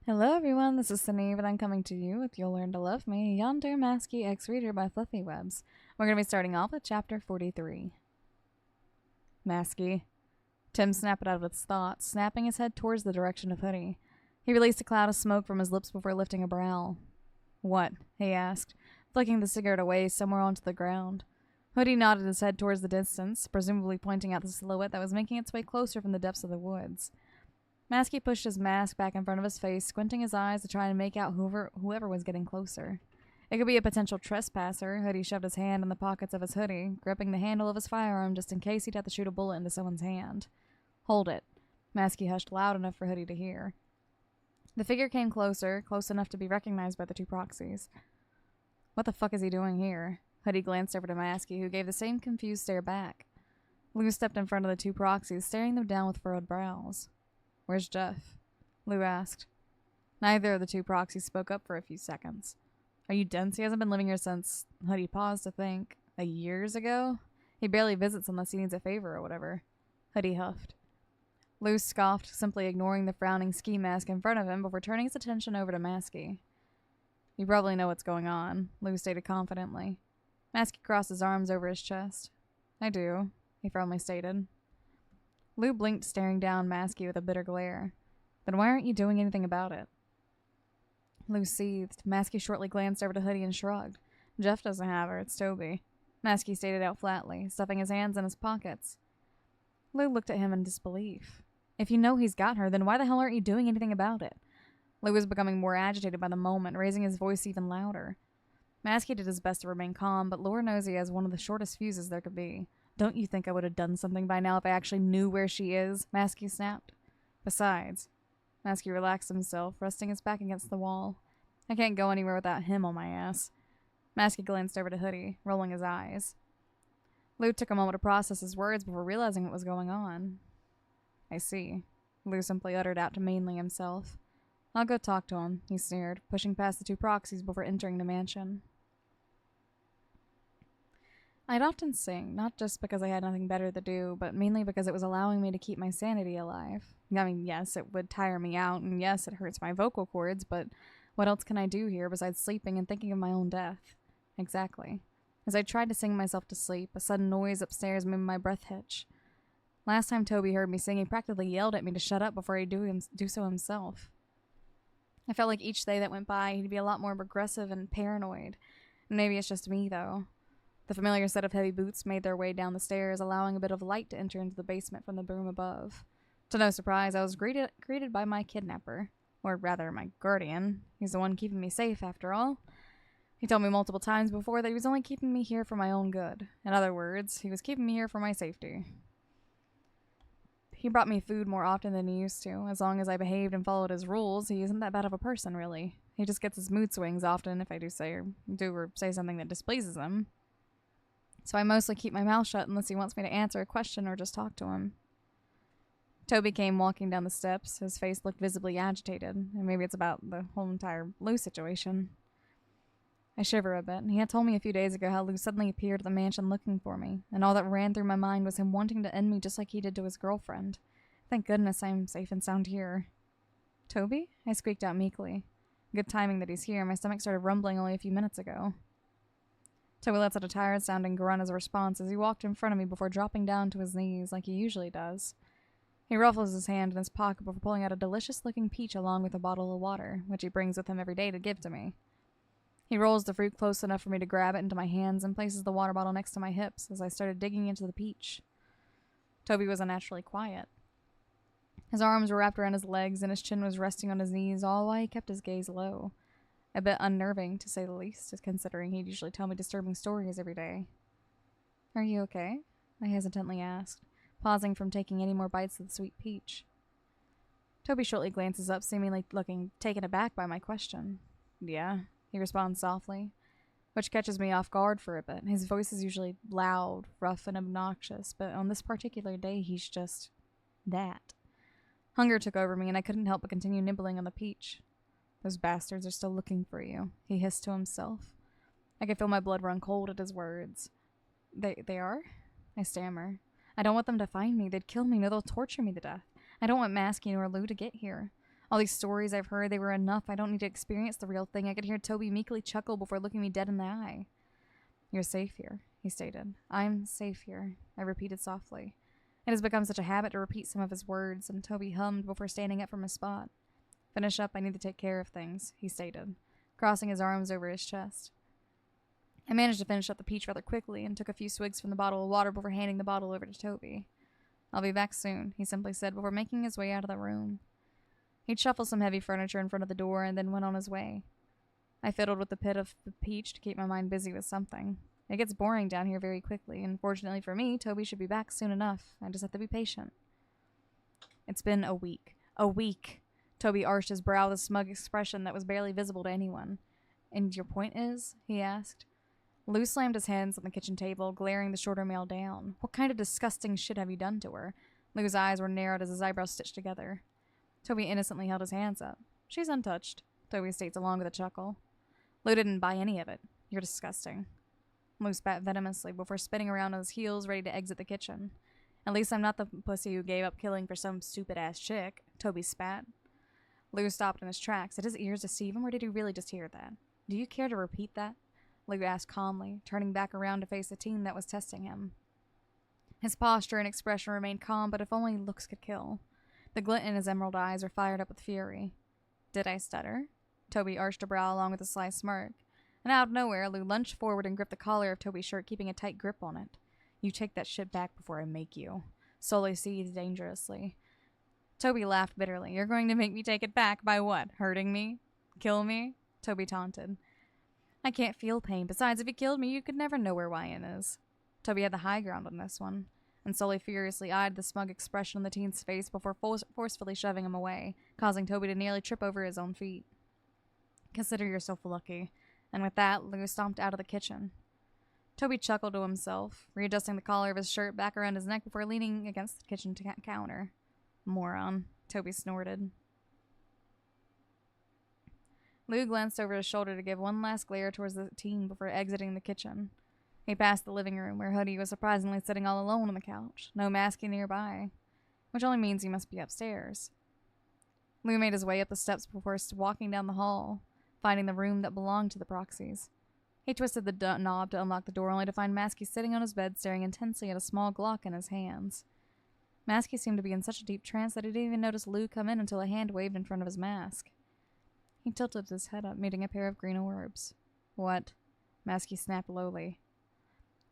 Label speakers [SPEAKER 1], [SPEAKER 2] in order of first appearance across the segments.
[SPEAKER 1] Hello everyone, this is Sinead and I'm coming to you with You'll Learn to Love Me, Yandere, Masky, X-Reader by FluffyWubs. We're going to be starting off with chapter 43. Masky. Tim snapped out of his thoughts, snapping his head towards the direction of Hoodie. He released a cloud of smoke from his lips before lifting a brow. What? He asked, flicking the cigarette away somewhere onto the ground. Hoodie nodded his head towards the distance, presumably pointing out the silhouette that was making its way closer from the depths of the woods. Masky pushed his mask back in front of his face, squinting his eyes to try and make out whoever was getting closer. It could be a potential trespasser. Hoodie shoved his hand in the pockets of his hoodie, gripping the handle of his firearm just in case he'd have to shoot a bullet into someone's hand. Hold it. Masky hushed loud enough for Hoodie to hear. The figure came closer, close enough to be recognized by the two proxies. What the fuck is he doing here? Hoodie glanced over to Masky, who gave the same confused stare back. Lou stepped in front of the two proxies, staring them down with furrowed brows. Where's Jeff? Lou asked. Neither of the two proxies spoke up for a few seconds. Are you dense? He hasn't been living here since... Hoodie paused to think. Years ago? He barely visits unless he needs a favor or whatever. Hoodie huffed. Lou scoffed, simply ignoring the frowning ski mask in front of him before turning his attention over to Masky. You probably know what's going on, Lou stated confidently. Masky crossed his arms over his chest. I do, he firmly stated. Lou blinked, staring down Masky with a bitter glare. Then why aren't you doing anything about it? Lou seethed. Masky shortly glanced over to Hoodie and shrugged. Jeff doesn't have her, it's Toby. Masky stated out flatly, stuffing his hands in his pockets. Lou looked at him in disbelief. If you know he's got her, then why the hell aren't you doing anything about it? Lou was becoming more agitated by the moment, raising his voice even louder. Masky did his best to remain calm, but Lord knows he has one of the shortest fuses there could be. Don't you think I would have done something by now if I actually knew where she is? Masky snapped. Besides, Masky relaxed himself, resting his back against the wall. I can't go anywhere without him on my ass. Masky glanced over to Hoodie, rolling his eyes. Lou took a moment to process his words before realizing what was going on. I see. Lou simply uttered out to mainly himself. I'll go talk to him, he sneered, pushing past the two proxies before entering the mansion. I'd often sing, not just because I had nothing better to do, but mainly because it was allowing me to keep my sanity alive. I mean, yes, it would tire me out, and yes, it hurts my vocal cords, but what else can I do here besides sleeping and thinking of my own death? Exactly. As I tried to sing myself to sleep, a sudden noise upstairs made my breath hitch. Last time Toby heard me sing, he practically yelled at me to shut up before he'd do so himself. I felt like each day that went by, he'd be a lot more aggressive and paranoid. Maybe it's just me, though. The familiar set of heavy boots made their way down the stairs, allowing a bit of light to enter into the basement from the room above. To no surprise, I was greeted by my kidnapper. Or rather, my guardian. He's the one keeping me safe, after all. He told me multiple times before that he was only keeping me here for my own good. In other words, he was keeping me here for my safety. He brought me food more often than he used to. As long as I behaved and followed his rules, he isn't that bad of a person, really. He just gets his mood swings often if I do or say something that displeases him. So I mostly keep my mouth shut unless he wants me to answer a question or just talk to him. Toby came walking down the steps. His face looked visibly agitated, and maybe it's about the whole entire Lou situation. I shiver a bit. He had told me a few days ago how Lou suddenly appeared at the mansion looking for me, and all that ran through my mind was him wanting to end me just like he did to his girlfriend. Thank goodness I'm safe and sound here. Toby? I squeaked out meekly. Good timing that he's here. My stomach started rumbling only a few minutes ago. Toby lets out a tired-sounding grunt as a response as he walked in front of me before dropping down to his knees like he usually does. He ruffles his hand in his pocket before pulling out a delicious-looking peach along with a bottle of water, which he brings with him every day to give to me. He rolls the fruit close enough for me to grab it into my hands and places the water bottle next to my hips as I started digging into the peach. Toby was unnaturally quiet. His arms were wrapped around his legs and his chin was resting on his knees, all while he kept his gaze low. A bit unnerving, to say the least, considering he'd usually tell me disturbing stories every day. Are you okay? I hesitantly asked, pausing from taking any more bites of the sweet peach. Toby shortly glances up, seemingly looking taken aback by my question. Yeah, he responds softly, which catches me off guard for a bit. His voice is usually loud, rough, and obnoxious, but on this particular day, he's just that. Hunger took over me, and I couldn't help but continue nibbling on the peach. Those bastards are still looking for you, he hissed to himself. I could feel my blood run cold at his words. They are? I stammer. I don't want them to find me. They'd kill me. No, they'll torture me to death. I don't want Masky nor Lou to get here. All these stories I've heard, they were enough. I don't need to experience the real thing. I could hear Toby meekly chuckle before looking me dead in the eye. You're safe here, he stated. I'm safe here, I repeated softly. It has become such a habit to repeat some of his words, and Toby hummed before standing up from his spot. Finish up, I need to take care of things, he stated, crossing his arms over his chest. I managed to finish up the peach rather quickly and took a few swigs from the bottle of water before handing the bottle over to Toby. I'll be back soon, he simply said before making his way out of the room. He'd shuffled some heavy furniture in front of the door and then went on his way. I fiddled with the pit of the peach to keep my mind busy with something. It gets boring down here very quickly, and fortunately for me, Toby should be back soon enough. I just have to be patient. It's been a week. A week! Toby arched his brow with a smug expression that was barely visible to anyone. And your point is? He asked. Lou slammed his hands on the kitchen table, glaring the shorter male down. What kind of disgusting shit have you done to her? Lou's eyes were narrowed as his eyebrows stitched together. Toby innocently held his hands up. She's untouched, Toby states along with a chuckle. Lou didn't buy any of it. You're disgusting. Lou spat venomously before spinning around on his heels, ready to exit the kitchen. At least I'm not the pussy who gave up killing for some stupid-ass chick, Toby spat. Lou stopped in his tracks. Did his ears deceive him, or did he really just hear that? Do you care to repeat that? Lou asked calmly, turning back around to face the teen that was testing him. His posture and expression remained calm, but if only looks could kill. The glint in his emerald eyes were fired up with fury. Did I stutter? Toby arched a brow along with a sly smirk. And out of nowhere, Lou lunged forward and gripped the collar of Toby's shirt, keeping a tight grip on it. You take that shit back before I make you. Sully seethed dangerously. Toby laughed bitterly. You're going to make me take it back by what? Hurting me? Kill me? Toby taunted. I can't feel pain. Besides, if you killed me, you could never know where Ryan is. Toby had the high ground on this one, and Sully furiously eyed the smug expression on the teen's face before forcefully shoving him away, causing Toby to nearly trip over his own feet. Consider yourself lucky. And with that, Lou stomped out of the kitchen. Toby chuckled to himself, readjusting the collar of his shirt back around his neck before leaning against the kitchen counter. Moron, Toby snorted. Lou glanced over his shoulder to give one last glare towards the teen before exiting the kitchen. He passed the living room, where Hoodie was surprisingly sitting all alone on the couch, no Masky nearby, which only means he must be upstairs. Lou made his way up the steps before walking down the hall, finding the room that belonged to the Proxies. He twisted the knob to unlock the door, only to find Masky sitting on his bed staring intensely at a small Glock in his hands. Masky seemed to be in such a deep trance that he didn't even notice Lou come in until a hand waved in front of his mask. He tilted his head up, meeting a pair of green orbs. What? Masky snapped lowly.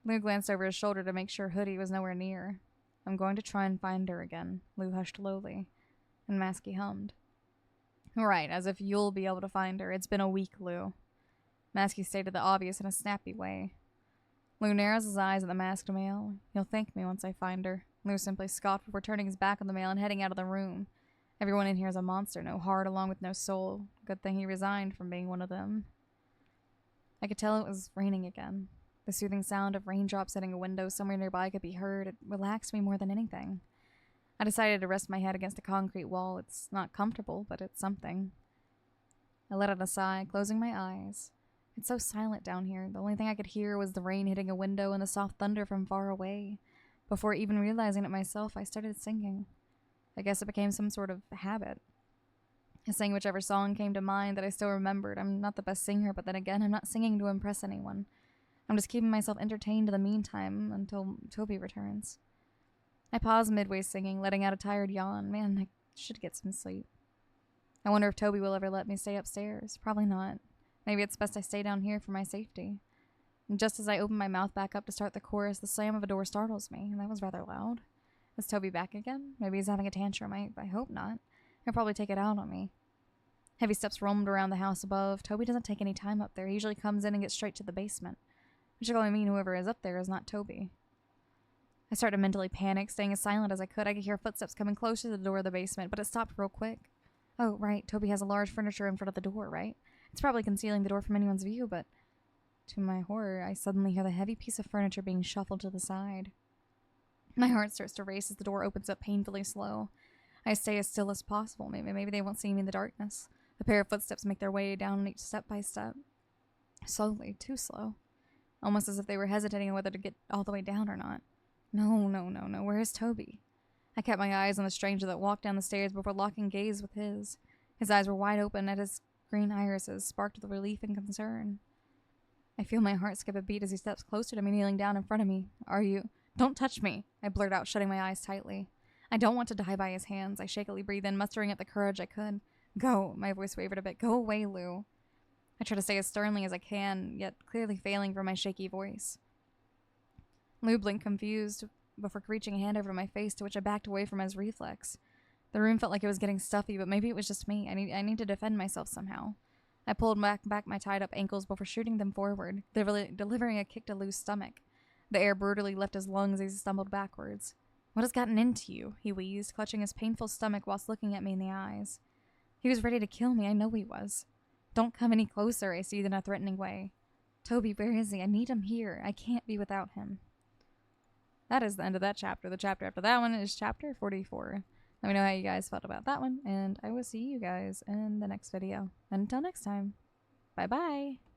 [SPEAKER 1] Lou glanced over his shoulder to make sure Hoodie was nowhere near. I'm going to try and find her again, Lou hushed lowly, and Masky hummed. Right, as if you'll be able to find her. It's been a week, Lou. Masky stated the obvious in a snappy way. Lou narrows his eyes at the masked male. You'll thank me once I find her. Lou simply scoffed before turning his back on the male and heading out of the room. Everyone in here is a monster, no heart along with no soul. Good thing he resigned from being one of them. I could tell it was raining again. The soothing sound of raindrops hitting a window somewhere nearby could be heard. It relaxed me more than anything. I decided to rest my head against a concrete wall. It's not comfortable, but it's something. I let out a sigh, closing my eyes. It's so silent down here. The only thing I could hear was the rain hitting a window and the soft thunder from far away. Before even realizing it myself, I started singing. I guess it became some sort of habit. I sang whichever song came to mind that I still remembered. I'm not the best singer, but then again, I'm not singing to impress anyone. I'm just keeping myself entertained in the meantime until Toby returns. I paused midway singing, letting out a tired yawn. Man, I should get some sleep. I wonder if Toby will ever let me stay upstairs. Probably not. Maybe it's best I stay down here for my safety. And just as I open my mouth back up to start the chorus, the slam of a door startles me, and that was rather loud. Is Toby back again? Maybe he's having a tantrum. I hope not. He'll probably take it out on me. Heavy steps roamed around the house above. Toby doesn't take any time up there. He usually comes in and gets straight to the basement. Which will only mean whoever is up there is not Toby. I started to mentally panic, staying as silent as I could. I could hear footsteps coming closer to the door of the basement, but it stopped real quick. Oh, right. Toby has a large furniture in front of the door, right? It's probably concealing the door from anyone's view, but to my horror, I suddenly hear the heavy piece of furniture being shuffled to the side. My heart starts to race as the door opens up painfully slow. I stay as still as possible. Maybe they won't see me in the darkness. A pair of footsteps make their way down each step by step. Slowly, too slow. Almost as if they were hesitating on whether to get all the way down or not. No. Where is Toby? I kept my eyes on the stranger that walked down the stairs before locking gaze with his. His eyes were wide open, and his green irises sparked with relief and concern. I feel my heart skip a beat as he steps closer to me, kneeling down in front of me. Are you— Don't touch me, I blurt out, shutting my eyes tightly. I don't want to die by his hands. I shakily breathe in, mustering up the courage I could. Go, my voice wavered a bit. Go away, Lou. I try to say as sternly as I can, yet clearly failing from my shaky voice. Lou blinked confused before reaching a hand over to my face, to which I backed away from his reflex. The room felt like it was getting stuffy, but maybe it was just me. I need to defend myself somehow. I pulled back my tied-up ankles before shooting them forward, delivering a kick to Lou's stomach. The air brutally left his lungs as he stumbled backwards. What has gotten into you? He wheezed, clutching his painful stomach whilst looking at me in the eyes. He was ready to kill me. I know he was. Don't come any closer, I soothed in a threatening way. Toby, where is he? I need him here. I can't be without him. That is the end of that chapter. The chapter after that one is chapter 44. Let me know how you guys felt about that one, and I will see you guys in the next video. Until next time, bye-bye.